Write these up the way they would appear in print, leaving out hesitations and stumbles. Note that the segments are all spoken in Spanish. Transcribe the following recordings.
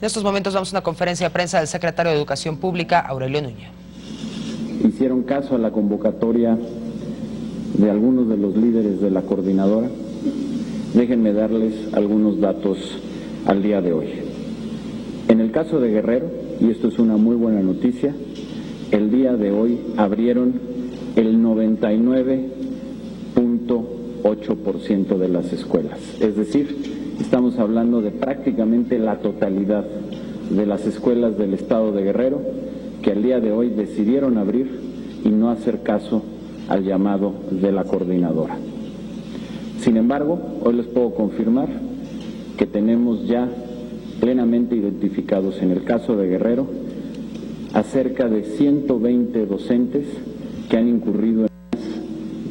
En estos momentos vamos a una conferencia de prensa del secretario de Educación Pública, Aurelio Nuño. Hicieron caso a la convocatoria de algunos de los líderes de la coordinadora. Déjenme darles algunos datos al día de hoy. En el caso de Guerrero, y esto es una muy buena noticia, el día de hoy abrieron el 99.8% de las escuelas. Es decir, estamos hablando de prácticamente la totalidad de las escuelas del estado de Guerrero que al día de hoy decidieron abrir y no hacer caso al llamado de la coordinadora. Sin embargo, hoy les puedo confirmar que tenemos ya plenamente identificados en el caso de Guerrero a cerca de 120 docentes que han incurrido en más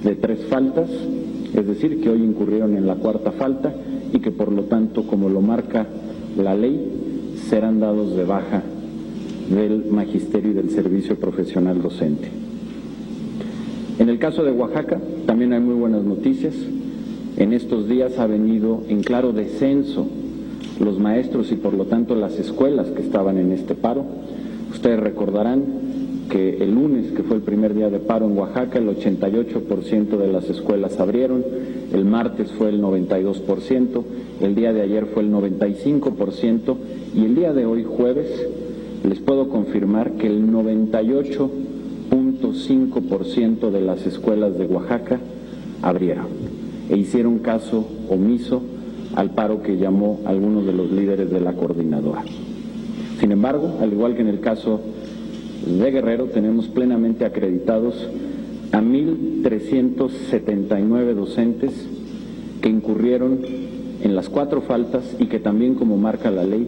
de 3 faltas, es decir, que hoy incurrieron en la 4ª falta y que por lo tanto, como lo marca la ley, serán dados de baja del magisterio y del servicio profesional docente. En el caso de Oaxaca también hay muy buenas noticias. En estos días ha venido en claro descenso los maestros y por lo tanto las escuelas que estaban en este paro. Ustedes recordarán que el lunes, que fue el primer día de paro en Oaxaca, el 88% de las escuelas abrieron, el martes fue el 92%, el día de ayer fue el 95% y el día de hoy, jueves, les puedo confirmar que el 98.5% de las escuelas de Oaxaca abrieron e hicieron caso omiso al paro que llamó algunos de los líderes de la coordinadora. Sin embargo, al igual que en el caso de Guerrero, tenemos plenamente acreditados a 1.379 docentes que incurrieron en las 4 faltas y que también, como marca la ley,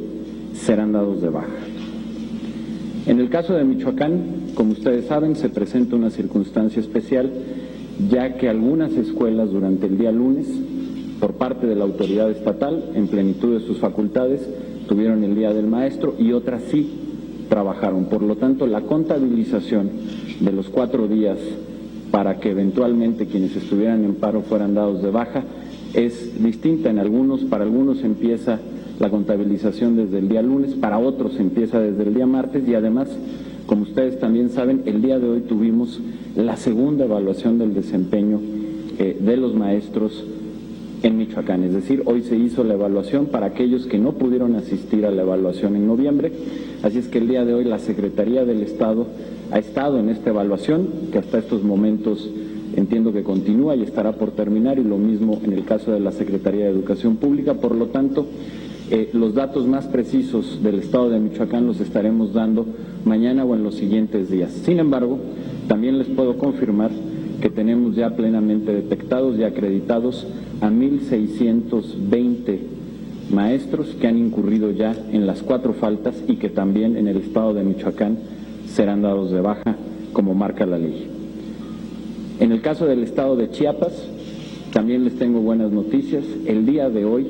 serán dados de baja. En el caso de Michoacán, como ustedes saben, se presenta una circunstancia especial, ya que algunas escuelas durante el día lunes, por parte de la autoridad estatal, en plenitud de sus facultades, tuvieron el Día del Maestro y otras sí trabajaron. Por lo tanto, la contabilización de los 4 días para que eventualmente quienes estuvieran en paro fueran dados de baja es distinta en algunos. Para algunos empieza la contabilización desde el día lunes, para otros empieza desde el día martes y además, como ustedes también saben, el día de hoy tuvimos la segunda evaluación del desempeño de los maestros en Michoacán, es decir, hoy se hizo la evaluación para aquellos que no pudieron asistir a la evaluación en noviembre, así es que el día de hoy la Secretaría del Estado ha estado en esta evaluación, que hasta estos momentos entiendo que continúa y estará por terminar, y lo mismo en el caso de la Secretaría de Educación Pública. Por lo tanto, los datos más precisos del Estado de Michoacán los estaremos dando mañana o en los siguientes días. Sin embargo, también les puedo confirmar que tenemos ya plenamente detectados y acreditados a 1.620 maestros que han incurrido ya en las 4 faltas y que también en el estado de Michoacán serán dados de baja, como marca la ley. En el caso del estado de Chiapas, también les tengo buenas noticias. El día de hoy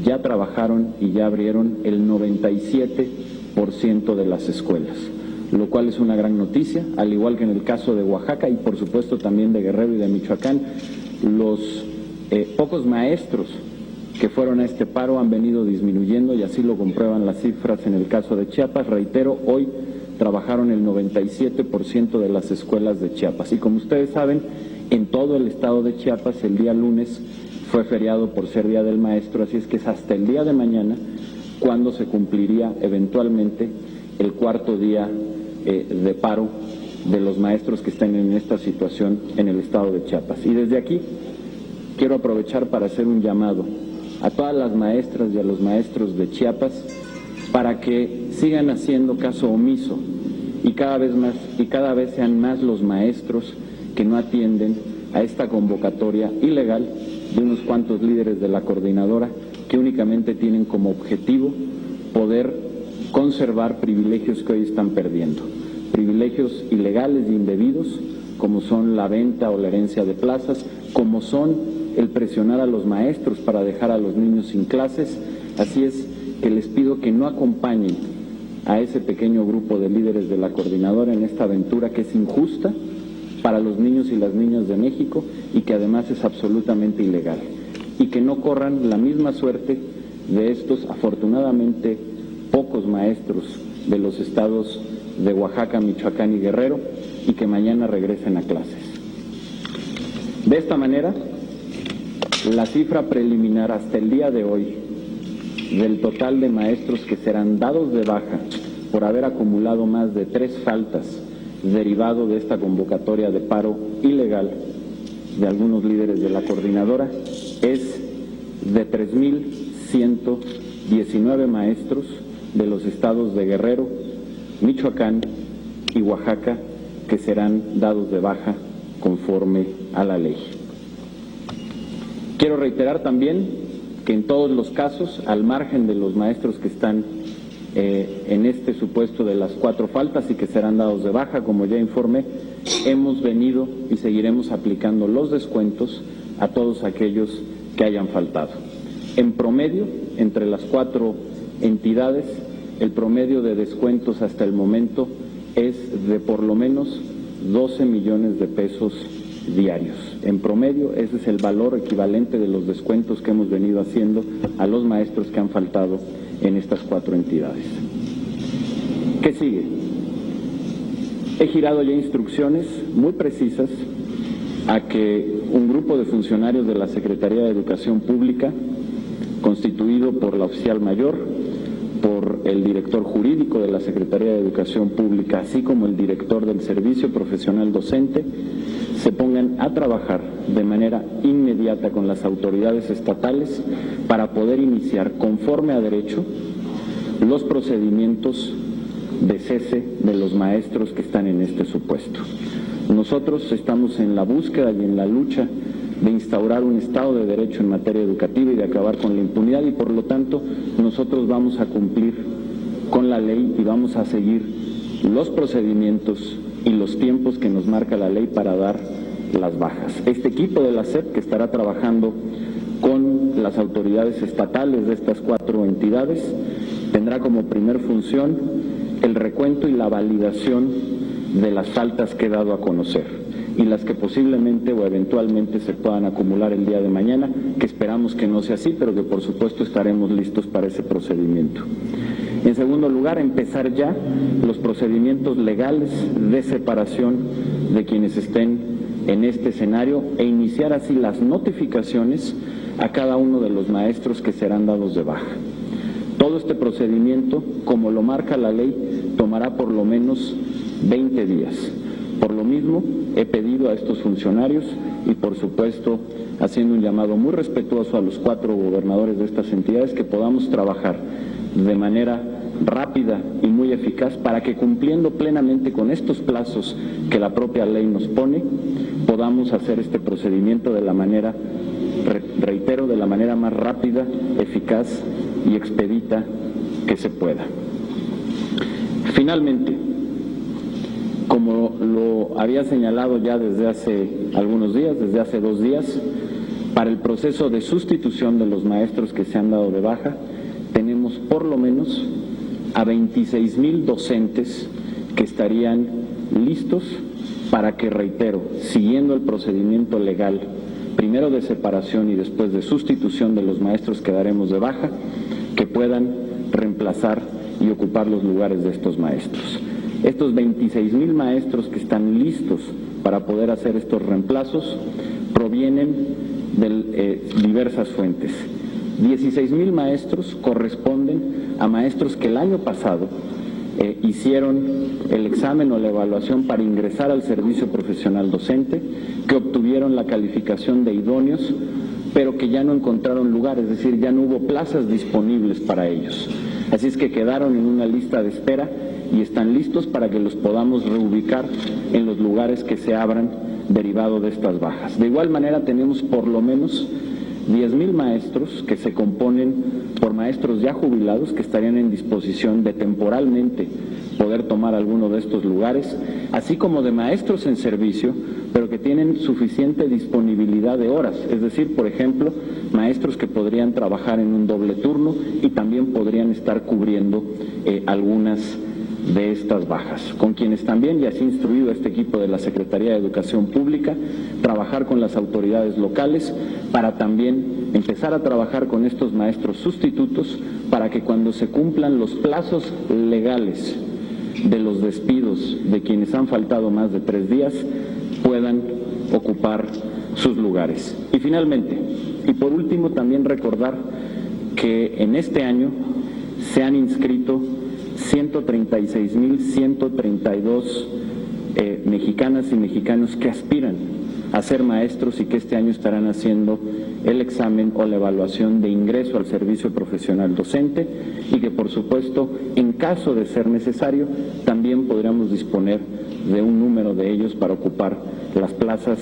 ya trabajaron y ya abrieron el 97% de las escuelas, lo cual es una gran noticia, al igual que en el caso de Oaxaca y por supuesto también de Guerrero y de Michoacán. Los pocos maestros que fueron a este paro han venido disminuyendo y así lo comprueban las cifras en el caso de Chiapas. Reitero, hoy trabajaron el 97% de las escuelas de Chiapas y como ustedes saben, en todo el estado de Chiapas el día lunes fue feriado por ser Día del Maestro, así es que es hasta el día de mañana cuando se cumpliría eventualmente el 4.º día de paro de los maestros que estén en esta situación en el estado de Chiapas. Y desde aquí quiero aprovechar para hacer un llamado a todas las maestras y a los maestros de Chiapas para que sigan haciendo caso omiso y cada vez sean más los maestros que no atienden a esta convocatoria ilegal de unos cuantos líderes de la coordinadora que únicamente tienen como objetivo poder conservar privilegios que hoy están perdiendo, privilegios ilegales e indebidos como son la venta o la herencia de plazas, como son el presionar a los maestros para dejar a los niños sin clases. Así es que les pido que no acompañen a ese pequeño grupo de líderes de la coordinadora en esta aventura que es injusta para los niños y las niñas de México y que además es absolutamente ilegal, y que no corran la misma suerte de estos afortunadamente pocos maestros de los estados de Oaxaca, Michoacán y Guerrero y que mañana regresen a clases. De esta manera, la cifra preliminar hasta el día de hoy del total de maestros que serán dados de baja por haber acumulado más de 3 faltas derivado de esta convocatoria de paro ilegal de algunos líderes de la coordinadora es de 3.119 maestros de los estados de Guerrero, Michoacán y Oaxaca que serán dados de baja conforme a la ley. Quiero reiterar también que en todos los casos, al margen de los maestros que están en este supuesto de las 4 faltas y que serán dados de baja, como ya informé, hemos venido y seguiremos aplicando los descuentos a todos aquellos que hayan faltado. En promedio, entre las 4 entidades, el promedio de descuentos hasta el momento es de por lo menos 12 millones de pesos diarios. En promedio, ese es el valor equivalente de los descuentos que hemos venido haciendo a los maestros que han faltado en estas 4 entidades. ¿Qué sigue? He girado ya instrucciones muy precisas a que un grupo de funcionarios de la Secretaría de Educación Pública, constituido por la oficial mayor, por el director jurídico de la Secretaría de Educación Pública, así como el director del Servicio Profesional Docente, se pongan a trabajar de manera inmediata con las autoridades estatales para poder iniciar, conforme a derecho, los procedimientos de cese de los maestros que están en este supuesto. Nosotros estamos en la búsqueda y en la lucha de instaurar un Estado de Derecho en materia educativa y de acabar con la impunidad y por lo tanto nosotros vamos a cumplir con la ley y vamos a seguir los procedimientos y los tiempos que nos marca la ley para dar las bajas. Este equipo de la SEP que estará trabajando con las autoridades estatales de estas 4 entidades tendrá como primer función el recuento y la validación de las faltas que he dado a conocer y las que posiblemente o eventualmente se puedan acumular el día de mañana, que esperamos que no sea así, pero que por supuesto estaremos listos para ese procedimiento. En segundo lugar, empezar ya los procedimientos legales de separación de quienes estén en este escenario e iniciar así las notificaciones a cada uno de los maestros que serán dados de baja. Todo este procedimiento, como lo marca la ley, tomará por lo menos 20 días. Por lo mismo, he pedido a estos funcionarios y por supuesto haciendo un llamado muy respetuoso a los 4 gobernadores de estas entidades que podamos trabajar de manera rápida y muy eficaz para que cumpliendo plenamente con estos plazos que la propia ley nos pone, podamos hacer este procedimiento de la manera, reitero, de la manera más rápida, eficaz y expedita que se pueda. Finalmente, como lo había señalado ya desde hace algunos días, desde hace 2 días, para el proceso de sustitución de los maestros que se han dado de baja, tenemos por lo menos a 26,000 docentes que estarían listos para que, reitero, siguiendo el procedimiento legal, primero de separación y después de sustitución de los maestros que daremos de baja, que puedan reemplazar y ocupar los lugares de estos maestros. Estos 26,000 maestros que están listos para poder hacer estos reemplazos provienen de diversas fuentes. 16,000 maestros corresponden a maestros que el año pasado hicieron el examen o la evaluación para ingresar al servicio profesional docente, que obtuvieron la calificación de idóneos, pero que ya no encontraron lugar, es decir, ya no hubo plazas disponibles para ellos. Así es que quedaron en una lista de espera y están listos para que los podamos reubicar en los lugares que se abran derivado de estas bajas. De igual manera tenemos por lo menos 10,000 maestros que se componen por maestros ya jubilados que estarían en disposición de temporalmente poder tomar alguno de estos lugares, así como de maestros en servicio, pero que tienen suficiente disponibilidad de horas, es decir, por ejemplo, maestros que podrían trabajar en un doble turno y también podrían estar cubriendo algunas de estas bajas, con quienes también, y así instruido este equipo de la Secretaría de Educación Pública, trabajar con las autoridades locales para también empezar a trabajar con estos maestros sustitutos para que cuando se cumplan los plazos legales de los despidos de quienes han faltado más de 3 días puedan ocupar sus lugares. Y finalmente, y por último, también recordar que en este año se han inscrito 136.132 mexicanas y mexicanos que aspiran a ser maestros y que este año estarán haciendo el examen o la evaluación de ingreso al servicio profesional docente y que, por supuesto, en caso de ser necesario, también podríamos disponer de un número de ellos para ocupar las plazas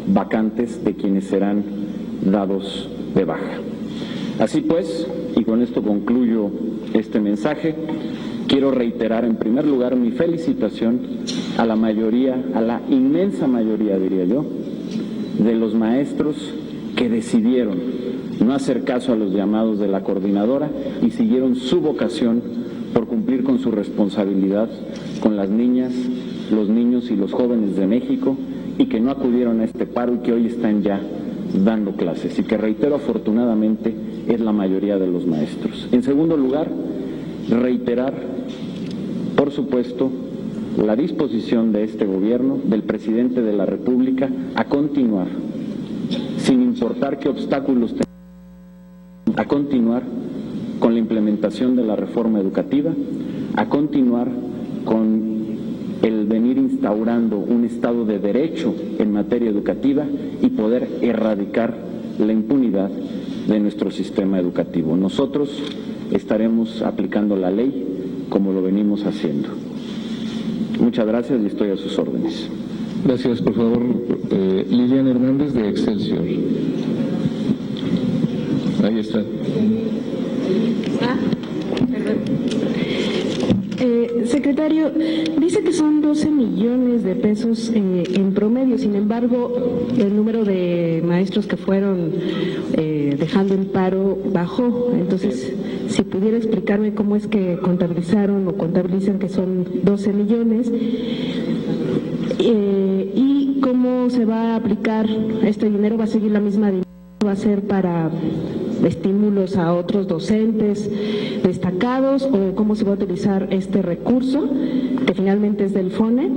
vacantes de quienes serán dados de baja. Así pues, y con esto concluyo este mensaje, quiero reiterar en primer lugar mi felicitación a la mayoría, a la inmensa mayoría, diría yo, de los maestros que decidieron no hacer caso a los llamados de la coordinadora y siguieron su vocación por cumplir con su responsabilidad con las niñas, los niños y los jóvenes de México y que no acudieron a este paro y que hoy están ya dando clases y que, reitero, afortunadamente es la mayoría de los maestros. En segundo lugar, reiterar, por supuesto, la disposición de este gobierno, del presidente de la República, a continuar, sin importar qué obstáculos tengamos, a continuar con la implementación de la reforma educativa, a continuar con el venir instaurando un Estado de Derecho en materia educativa y poder erradicar la impunidad de nuestro sistema educativo. Nosotros estaremos aplicando la ley como lo venimos haciendo. Muchas gracias y estoy a sus órdenes. Gracias, por favor. Liliana Hernández de Excelsior. Ahí está. Secretario, dice que son 12 millones de pesos en promedio, sin embargo, el número de maestros que fueron dejando el paro bajó. Entonces, si pudiera explicarme cómo es que contabilizaron o contabilizan que son 12 millones y cómo se va a aplicar este dinero, ¿va a seguir la misma dinámica? ¿Va a ser para estímulos a otros docentes destacados o cómo se va a utilizar este recurso que finalmente es del FONE?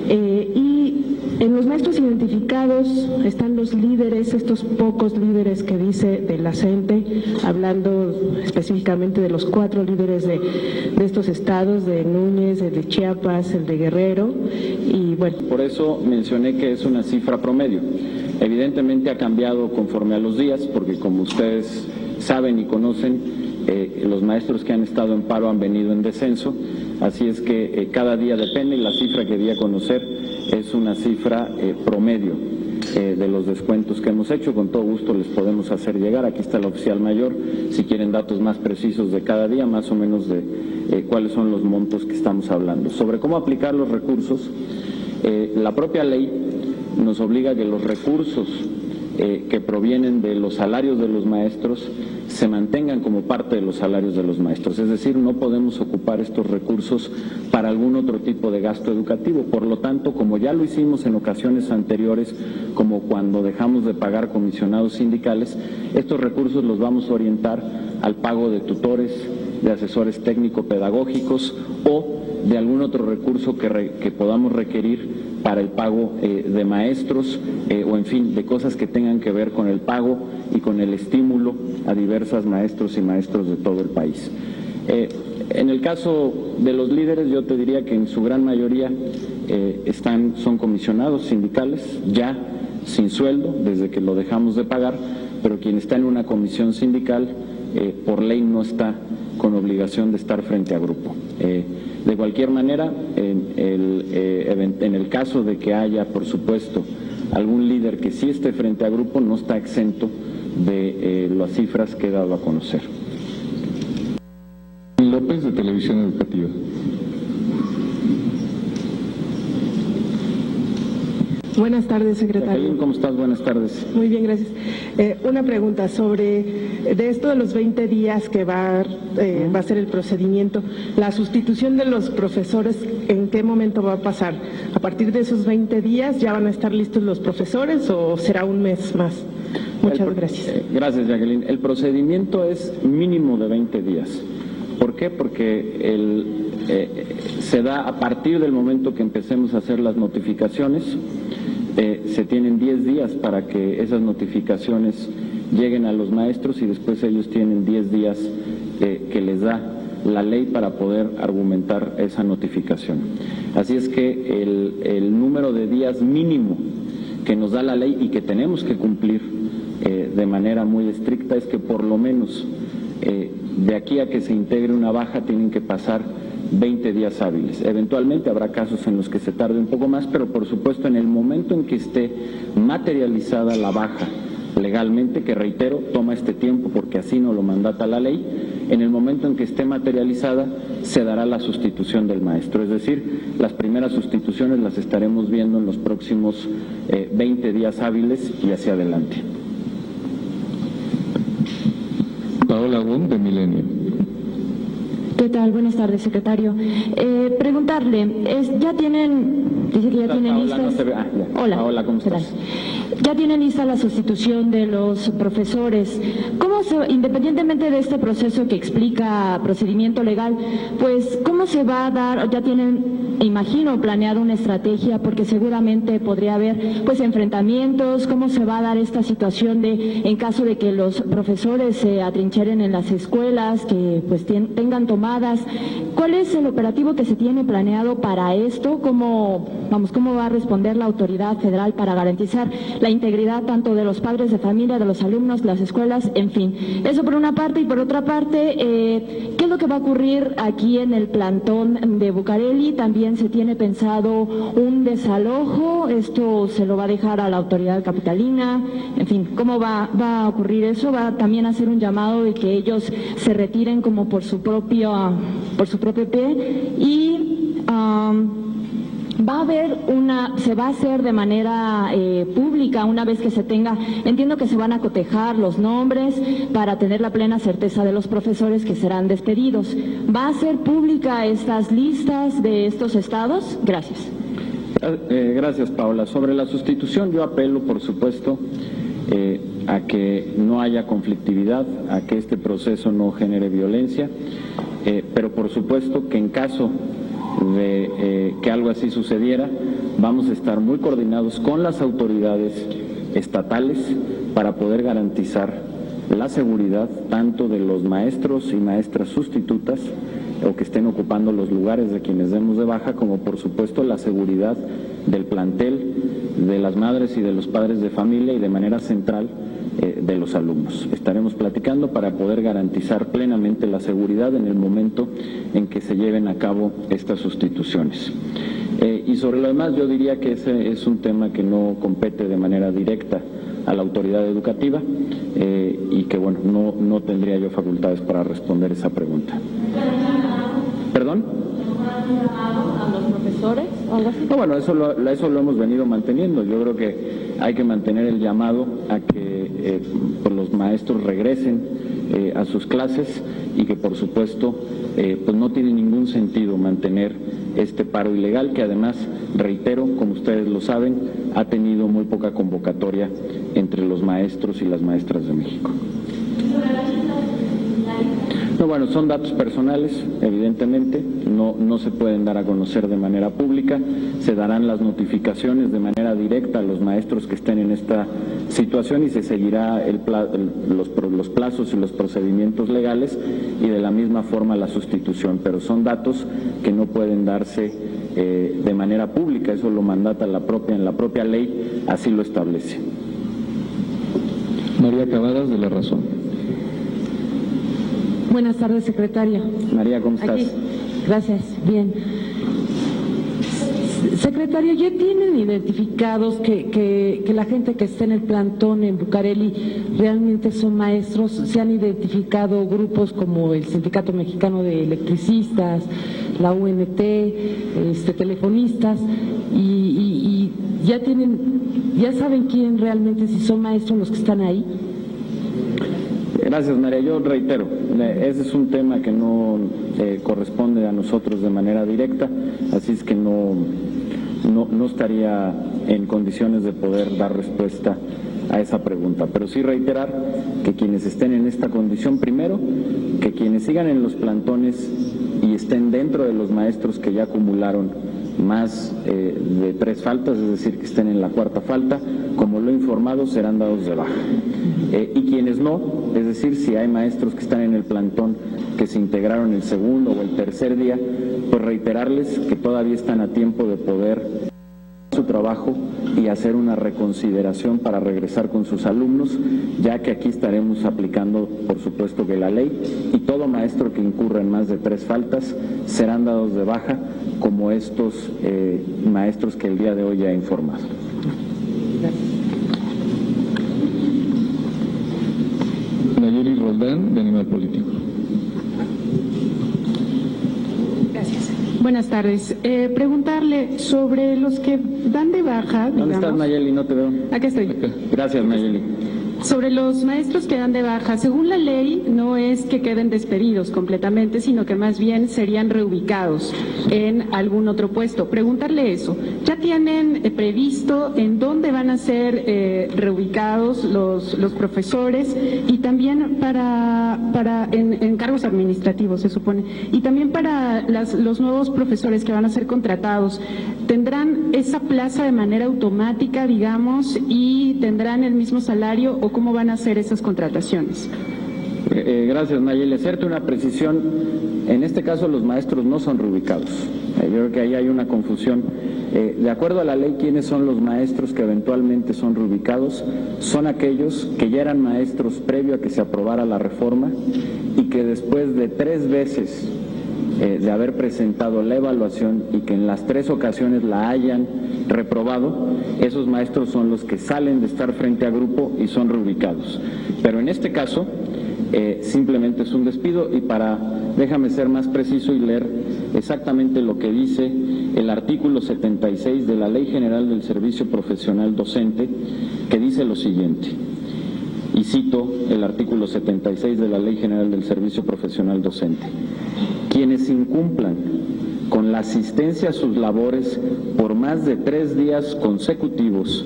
Y en los maestros identificados están los líderes, estos pocos líderes que dice de la CENTE, hablando específicamente de los 4 líderes de estos estados, de Núñez, el de Chiapas, el de Guerrero, y bueno. Por eso mencioné que es una cifra promedio. Evidentemente ha cambiado conforme a los días, porque como ustedes saben y conocen, los maestros que han estado en paro han venido en descenso, así es que cada día depende y la cifra que di a conocer es una cifra promedio de los descuentos que hemos hecho. Con todo gusto les podemos hacer llegar, aquí está el oficial mayor, si quieren datos más precisos de cada día, más o menos de cuáles son los montos que estamos hablando. Sobre cómo aplicar los recursos, la propia ley nos obliga a que los recursos que provienen de los salarios de los maestros se mantengan como parte de los salarios de los maestros, es decir, no podemos ocupar estos recursos para algún otro tipo de gasto educativo. Por lo tanto, como ya lo hicimos en ocasiones anteriores, como cuando dejamos de pagar comisionados sindicales, estos recursos los vamos a orientar al pago de tutores, de asesores técnico-pedagógicos o de algún otro recurso que podamos requerir para el pago de maestros o en fin, de cosas que tengan que ver con el pago y con el estímulo a diversas maestros y maestros de todo el país. En el caso de los líderes, yo te diría que en su gran mayoría son comisionados sindicales, ya sin sueldo, desde que lo dejamos de pagar, pero quien está en una comisión sindical, por ley no está con obligación de estar frente a grupo. De cualquier manera, en el caso de que haya, por supuesto, algún líder que sí esté frente a grupo, no está exento de las cifras que he dado a conocer. López, de Televisión Educativa. Buenas tardes, secretario. Jacqueline, ¿cómo estás? Buenas tardes. Muy bien, gracias. Una pregunta sobre de esto de los 20 días que va a ser el procedimiento, la sustitución de los profesores, ¿en qué momento va a pasar? ¿A partir de esos 20 días ya van a estar listos los profesores o será un mes más? Muchas gracias. Gracias, Jacqueline. El procedimiento es mínimo de 20 días. ¿Por qué? Porque se da a partir del momento que empecemos a hacer las notificaciones. Se tienen 10 días para que esas notificaciones lleguen a los maestros y después ellos tienen 10 días que les da la ley para poder argumentar esa notificación. Así es que el número de días mínimo que nos da la ley y que tenemos que cumplir de manera muy estricta es que por lo menos de aquí a que se integre una baja tienen que pasar 20 días hábiles. Eventualmente habrá casos en los que se tarde un poco más, pero por supuesto en el momento en que esté materializada la baja legalmente, que reitero, toma este tiempo porque así nos lo mandata la ley, en el momento en que esté materializada se dará la sustitución del maestro. Es decir, las primeras sustituciones las estaremos viendo en los próximos 20 días hábiles y hacia adelante. Paola Wong, de Milenio. ¿Qué tal? Buenas tardes, secretario. Preguntarle, ya tienen, dice que ya tienen Paola, listas. no se ve. Hola. Paola, ¿cómo ¿qué tal? estás? Ya tienen lista la sustitución de los profesores. Independientemente de este proceso que explica procedimiento legal, pues, ¿cómo se va a dar? Ya tienen, imagino, planeado una estrategia, porque seguramente podría haber, pues, enfrentamientos. ¿Cómo se va a dar esta situación en caso de que los profesores se atrincheren en las escuelas, que, pues, tengan tomadas? ¿Cuál es el operativo que se tiene planeado para esto? ¿Cómo va a responder la autoridad federal para garantizar la integridad tanto de los padres de familia, de los alumnos, las escuelas, en fin? Eso por una parte, y por otra parte, ¿qué es lo que va a ocurrir aquí en el plantón de Bucareli? También se tiene pensado un desalojo, esto se lo va a dejar a la autoridad capitalina, en fin, ¿cómo va a ocurrir eso? ¿Va también a hacer un llamado de que ellos se retiren como por su propio pie? Y se va a hacer de manera pública una vez que se tenga, entiendo que se van a cotejar los nombres para tener la plena certeza de los profesores que serán despedidos. ¿Va a ser pública estas listas de estos estados? Gracias. Gracias, Paola. Sobre la sustitución, yo apelo, por supuesto, a que no haya conflictividad, a que este proceso no genere violencia, pero por supuesto que en caso de que algo así sucediera, vamos a estar muy coordinados con las autoridades estatales para poder garantizar la seguridad tanto de los maestros y maestras sustitutas o que estén ocupando los lugares de quienes demos de baja, como por supuesto la seguridad del plantel, de las madres y de los padres de familia y de manera central de los alumnos. Estaremos platicando para poder garantizar plenamente la seguridad en el momento en que se lleven a cabo estas sustituciones. Y sobre lo demás, yo diría que ese es un tema que no compete de manera directa a la autoridad educativa y que, bueno, no tendría yo facultades para responder esa pregunta. ¿Perdón? ¿A los profesores o algo así? No, bueno, eso lo hemos venido manteniendo. Yo creo que hay que mantener el llamado a que pues los maestros regresen a sus clases y que, por supuesto, pues no tiene ningún sentido mantener este paro ilegal, que además, reitero, como ustedes lo saben, ha tenido muy poca convocatoria entre los maestros y las maestras de México. No, bueno, son datos personales, evidentemente, no se pueden dar a conocer de manera pública, se darán las notificaciones de manera directa a los maestros que estén en esta situación y se seguirá los plazos y los procedimientos legales y de la misma forma la sustitución, pero son datos que no pueden darse de manera pública, eso lo mandata en la propia ley, así lo establece. María Cavadas, de La Razón. Buenas tardes, secretaria. María, ¿cómo estás? Aquí. Gracias, bien. Secretario, ¿ya tienen identificados que la gente que está en el plantón en Bucareli realmente son maestros? ¿Se han identificado grupos como el Sindicato Mexicano de Electricistas, la UNT, telefonistas? Y ya saben quién realmente, si son maestros los que están ahí. Gracias, María. Yo reitero, ese es un tema que no corresponde a nosotros de manera directa, así es que no estaría en condiciones de poder dar respuesta a esa pregunta, pero sí reiterar que quienes estén en esta condición, primero, que quienes sigan en los plantones y estén dentro de los maestros que ya acumularon más de 3 faltas, es decir, que estén en la 4ª falta, como lo he informado, serán dados de baja. Y quienes no, es decir, si hay maestros que están en el plantón que se integraron el 2º o el 3er día, pues reiterarles que todavía están a tiempo de poder su trabajo y hacer una reconsideración para regresar con sus alumnos, ya que aquí estaremos aplicando, por supuesto, que la ley, y todo maestro que incurra en más de 3 faltas serán dados de baja, como estos maestros que el día de hoy ya he informado. Nayeli Roldán, de Animal Político. Buenas tardes. Preguntarle sobre los que dan de baja, ¿Dónde estás, Nayeli? No te veo. Acá estoy. Gracias, Nayeli. Sobre los maestros que dan de baja, según la ley, no es que queden despedidos completamente, sino que más bien serían reubicados en algún otro puesto. Preguntarle eso. ¿Ya tienen previsto en dónde van a ser reubicados los profesores? Y también en cargos administrativos, se supone. Y también para los nuevos profesores que van a ser contratados, ¿tendrán esa plaza de manera automática, digamos, y tendrán el mismo salario, o cómo van a hacer esas contrataciones? Gracias, Nayeli. Hacerte una precisión, en este caso los maestros no son reubicados. Yo creo que ahí hay una confusión. De acuerdo a la ley, ¿quiénes son los maestros que eventualmente son reubicados? Son aquellos que ya eran maestros previo a que se aprobara la reforma y que después de 3 veces de haber presentado la evaluación y que en las 3 ocasiones la hayan reprobado, esos maestros son los que salen de estar frente a grupo y son reubicados. Pero en este caso, simplemente es un despido, y déjame ser más preciso y leer exactamente lo que dice el artículo 76 de la Ley General del Servicio Profesional Docente, que dice lo siguiente, y cito el artículo 76 de la Ley General del Servicio Profesional Docente: quienes incumplan con la asistencia a sus labores por más de 3 días consecutivos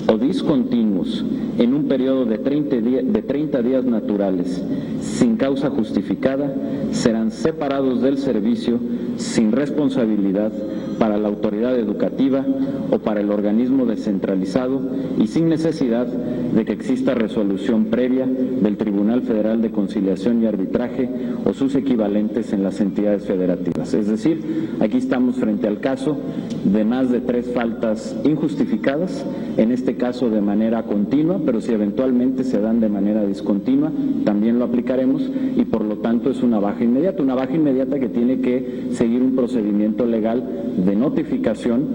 o discontinuos en un periodo de 30 días naturales sin causa justificada, serán separados del servicio sin responsabilidad para la autoridad educativa o para el organismo descentralizado y sin necesidad de que exista resolución previa del Tribunal Federal de Conciliación y Arbitraje o sus equivalentes en las entidades federativas. Es decir, aquí estamos frente al caso de más de 3 faltas injustificadas, en este caso de manera continua, pero si eventualmente se dan de manera discontinua, también lo aplicaremos, y por lo tanto es una baja inmediata que tiene que seguir un procedimiento legal de notificación,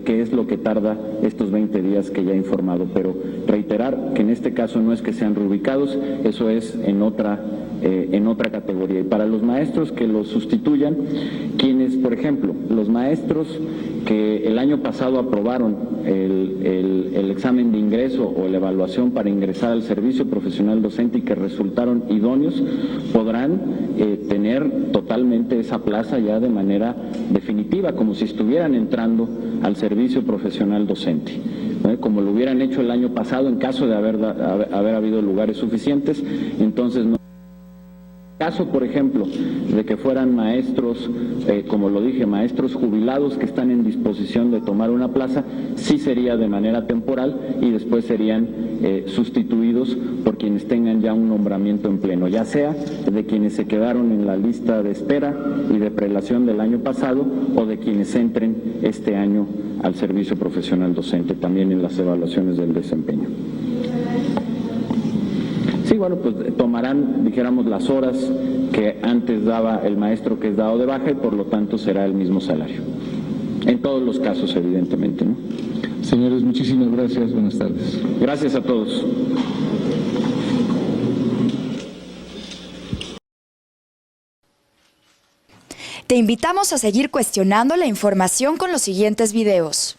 que es lo que tarda estos 20 días que ya he informado. Pero reiterar que en este caso no es que sean reubicados, eso es en otra categoría. Y para los maestros que los sustituyan, quienes, por ejemplo, los maestros que el año pasado aprobaron el examen de ingreso o la evaluación para ingresar al servicio profesional docente y que resultaron idóneos, podrán tener totalmente esa plaza ya de manera definitiva, como si estuvieran entrando al servicio profesional docente, ¿no? Como lo hubieran hecho el año pasado en caso de haber habido lugares suficientes. Entonces, no. Caso, por ejemplo, de que fueran maestros, como lo dije, maestros jubilados que están en disposición de tomar una plaza, sí sería de manera temporal y después serían sustituidos por quienes tengan ya un nombramiento en pleno, ya sea de quienes se quedaron en la lista de espera y de prelación del año pasado o de quienes entren este año al servicio profesional docente, también en las evaluaciones del desempeño. Sí, bueno, pues tomarán, dijéramos, las horas que antes daba el maestro que es dado de baja y por lo tanto será el mismo salario. En todos los casos, evidentemente, ¿no? Señores, muchísimas gracias. Buenas tardes. Gracias a todos. Te invitamos a seguir cuestionando la información con los siguientes videos.